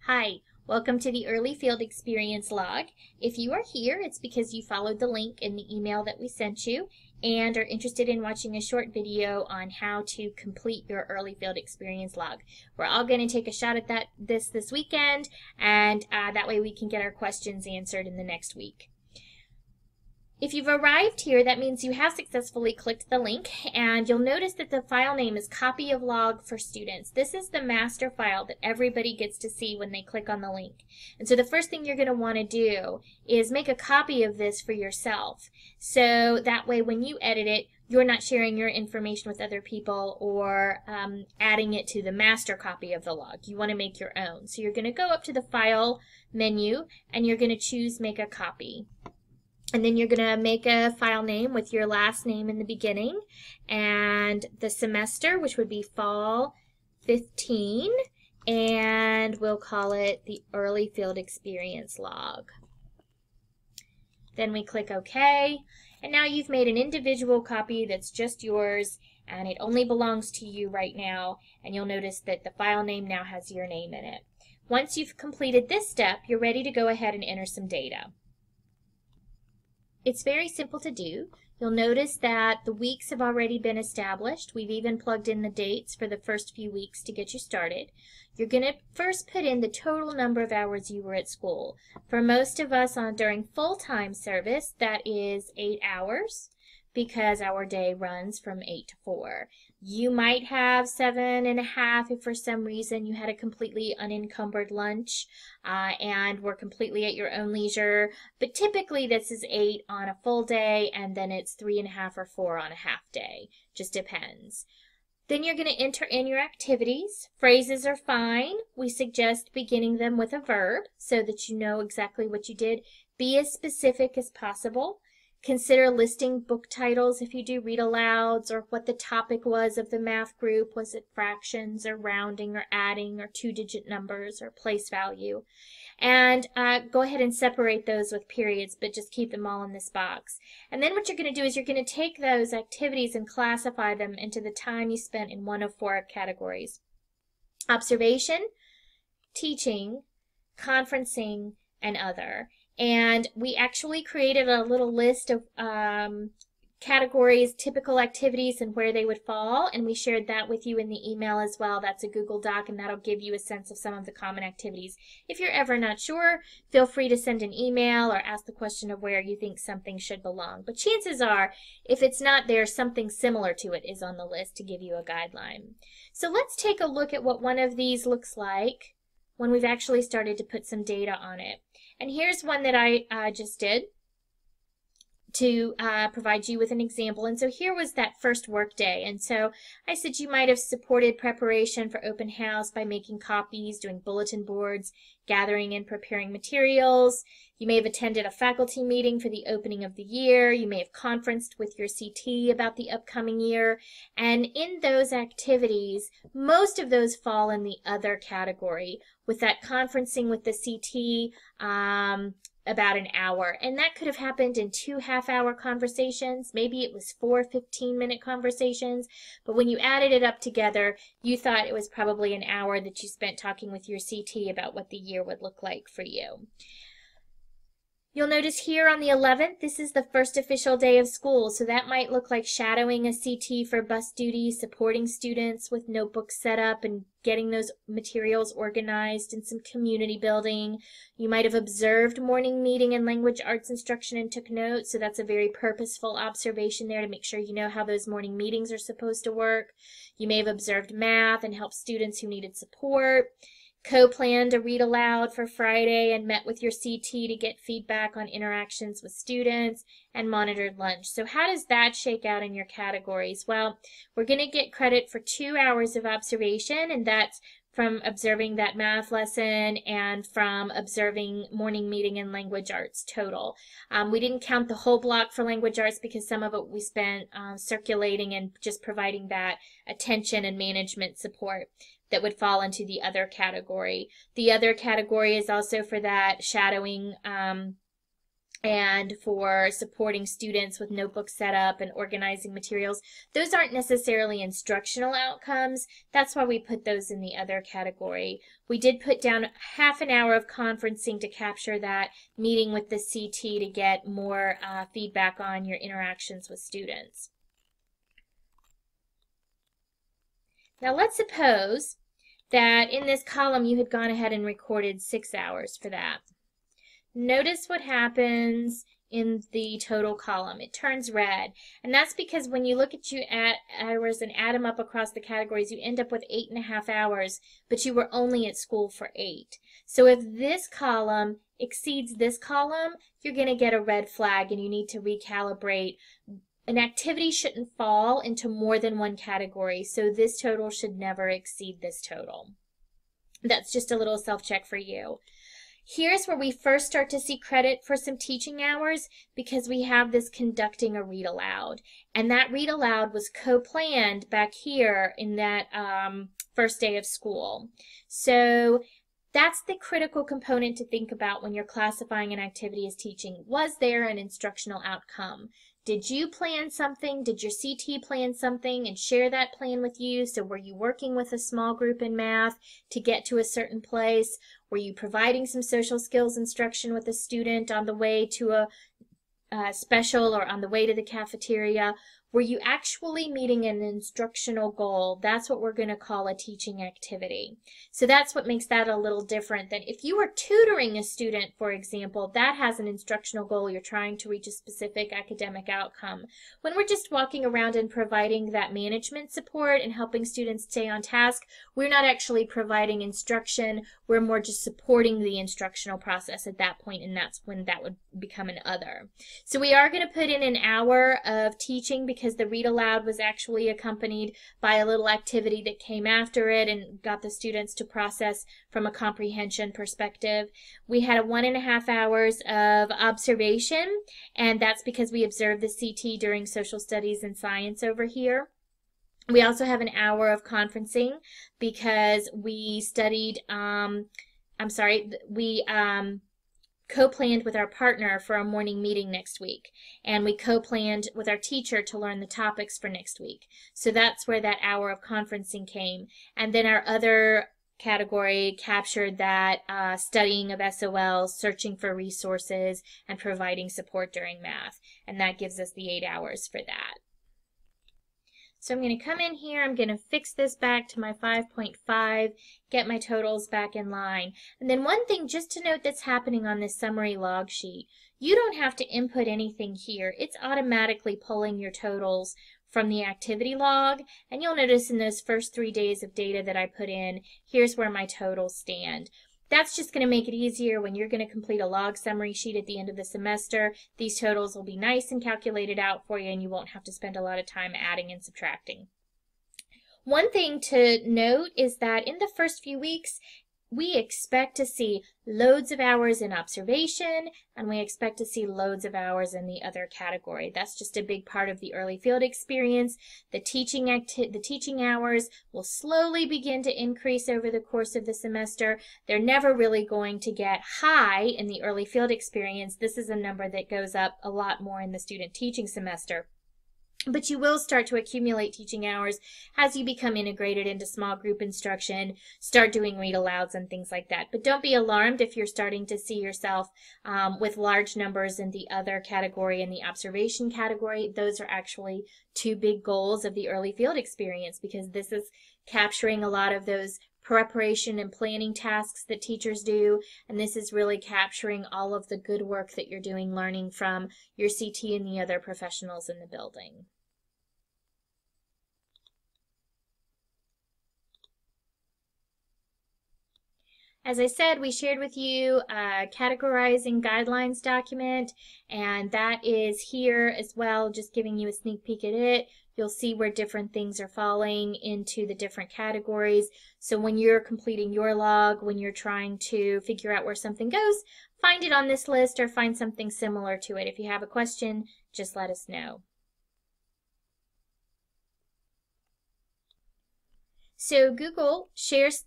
Hi, welcome to the Early Field Experience Log. If you are here, it's because you followed the link in the email that we sent you and are interested in watching a short video on how to complete your Early Field Experience Log. We're all going to take a shot at this weekend, and that way we can get our questions answered in the next week. If you've arrived here, that means you have successfully clicked the link, and you'll notice that the file name is Copy of Log for Students. This is the master file that everybody gets to see when they click on the link. And so the first thing you're going to want to do is make a copy of this for yourself. So that way when you edit it, you're not sharing your information with other people or adding it to the master copy of the log. You want to make your own. So you're going to go up to the File menu, and you're going to choose Make a Copy. And then you're going to make a file name with your last name in the beginning and the semester, which would be Fall 15, and we'll call it the Early Field Experience Log. Then we click OK, and now you've made an individual copy that's just yours, and it only belongs to you right now, and you'll notice that the file name now has your name in it. Once you've completed this step, you're ready to go ahead and enter some data. It's very simple to do. You'll notice that the weeks have already been established. We've even plugged in the dates for the first few weeks to get you started. You're going to first put in the total number of hours you were at school. For most of us during full-time service, that is 8 hours because our day runs from 8 to 4. You might have 7.5 if for some reason you had a completely unencumbered lunch and were completely at your own leisure. But typically this is 8 on a full day, and then it's 3.5 or 4 on a half day. Just depends. Then you're going to enter in your activities. Phrases are fine. We suggest beginning them with a verb so that you know exactly what you did. Be as specific as possible. Consider listing book titles if you do read alouds, or what the topic was of the math group. Was it fractions or rounding or adding or two-digit numbers or place value? And go ahead and separate those with periods, but just keep them all in this box. And then what you're going to do is you're going to take those activities and classify them into the time you spent in one of 4 categories: observation, teaching, conferencing, and other. And we actually created a little list of categories, typical activities, and where they would fall, and we shared that with you in the email as well. That's a Google Doc, and that'll give you a sense of some of the common activities. If you're ever not sure, feel free to send an email or ask the question of where you think something should belong. But chances are, if it's not there, something similar to it is on the list to give you a guideline. So let's take a look at what one of these looks like when we've actually started to put some data on it. And here's one that I just did to provide you with an example. And so here was that first work day. And so I said you might have supported preparation for open house by making copies, doing bulletin boards, gathering and preparing materials. You may have attended a faculty meeting for the opening of the year. You may have conferenced with your CT about the upcoming year. And in those activities, most of those fall in the other category, with that conferencing with the CT about an hour. And that could have happened in 2 half-hour conversations. Maybe it was 4 15-minute conversations. But when you added it up together, you thought it was probably an hour that you spent talking with your CT about what the year would look like for you. You'll notice here on the 11th, this is the first official day of school, so that might look like shadowing a CT for bus duty, supporting students with notebooks set up and getting those materials organized, and some community building. You might have observed morning meeting and language arts instruction and took notes, so that's a very purposeful observation there to make sure you know how those morning meetings are supposed to work. You may have observed math and helped students who needed support. Co-planned a read aloud for Friday and met with your CT to get feedback on interactions with students, and monitored lunch. So how does that shake out in your categories? Well, we're going to get credit for 2 hours of observation, and that's from observing that math lesson and from observing morning meeting and language arts total. We didn't count the whole block for language arts because some of it we spent circulating and just providing that attention and management support that would fall into the other category. The other category is also for that shadowing and for supporting students with notebook setup and organizing materials. Those aren't necessarily instructional outcomes. That's why we put those in the other category. We did put down half an hour of conferencing to capture that, meeting with the CT to get more feedback on your interactions with students. Now let's suppose that in this column you had gone ahead and recorded 6 hours for that. Notice what happens in the total column. It turns red, and that's because when you look at your hours and add them up across the categories, you end up with 8.5 hours, but you were only at school for 8. So if this column exceeds this column, you're going to get a red flag and you need to recalibrate. An activity shouldn't fall into more than one category, so this total should never exceed this total. That's just a little self-check for you. Here's where we first start to see credit for some teaching hours because we have this conducting a read aloud. And that read aloud was co-planned back here in that first day of school. So that's the critical component to think about when you're classifying an activity as teaching. Was there an instructional outcome? Did you plan something? Did your CT plan something and share that plan with you? So were you working with a small group in math to get to a certain place? Were you providing some social skills instruction with a student on the way to a special or on the way to the cafeteria? Were you actually meeting an instructional goal? That's what we're going to call a teaching activity. So that's what makes that a little different than if you were tutoring a student, for example, that has an instructional goal. You're trying to reach a specific academic outcome. When we're just walking around and providing that management support and helping students stay on task, we're not actually providing instruction. We're more just supporting the instructional process at that point, and that's when that would become an other. So we are going to put in an hour of teaching because the read aloud was actually accompanied by a little activity that came after it and got the students to process from a comprehension perspective. We had 1.5 hours of observation, and that's because we observed the CT during social studies and science over here. We also have an hour of conferencing because we studied, co-planned with our partner for a morning meeting next week, and we co-planned with our teacher to learn the topics for next week. So that's where that hour of conferencing came. And then our other category captured that studying of SOLs, searching for resources, and providing support during math. And that gives us the 8 hours for that. So I'm going to come in here, I'm going to fix this back to my 5.5, get my totals back in line. And then one thing just to note that's happening on this summary log sheet, you don't have to input anything here. It's automatically pulling your totals from the activity log. And you'll notice in those first 3 days of data that I put in, here's where my totals stand. That's just going to make it easier when you're going to complete a log summary sheet at the end of the semester. These totals will be nice and calculated out for you, and you won't have to spend a lot of time adding and subtracting. One thing to note is that in the first few weeks, we expect to see loads of hours in observation, and we expect to see loads of hours in the other category. That's just a big part of the early field experience. The teaching hours will slowly begin to increase over the course of the semester. They're never really going to get high in the early field experience. This is a number that goes up a lot more in the student teaching semester. But you will start to accumulate teaching hours as you become integrated into small group instruction, start doing read alouds and things like that. But don't be alarmed if you're starting to see yourself with large numbers in the other category and the observation category. Those are actually 2 big goals of the early field experience, because this is capturing a lot of those preparation and planning tasks that teachers do, and this is really capturing all of the good work that you're doing learning from your CT and the other professionals in the building. As I said, we shared with you a categorizing guidelines document, and that is here as well, just giving you a sneak peek at it. You'll see where different things are falling into the different categories. So when you're completing your log, when you're trying to figure out where something goes, find it on this list or find something similar to it. If you have a question, just let us know. So Google saves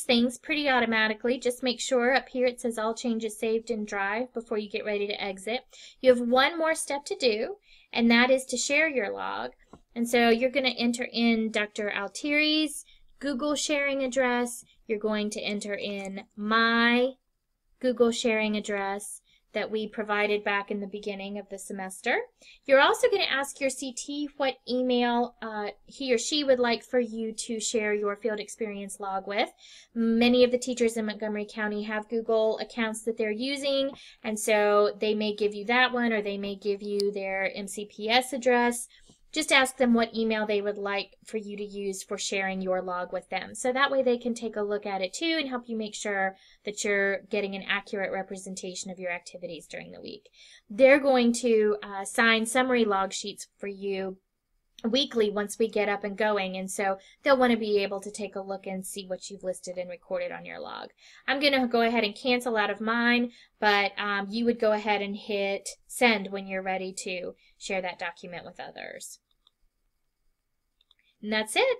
things pretty automatically. Just make sure up here it says all changes saved in Drive before you get ready to exit. You have one more step to do, and that is to share your log. And so you're going to enter in Dr. Altieri's Google sharing address. You're going to enter in my Google sharing address that we provided back in the beginning of the semester. You're also going to ask your CT what email he or she would like for you to share your field experience log with. Many of the teachers in Montgomery County have Google accounts that they're using, and so they may give you that one, or they may give you their MCPS address. Just ask them what email they would like for you to use for sharing your log with them. So that way they can take a look at it too and help you make sure that you're getting an accurate representation of your activities during the week. They're going to assign summary log sheets for you weekly once we get up and going, and so they'll want to be able to take a look and see what you've listed and recorded on your log. I'm going to go ahead and cancel out of mine, but you would go ahead and hit send when you're ready to share that document with others. And that's it.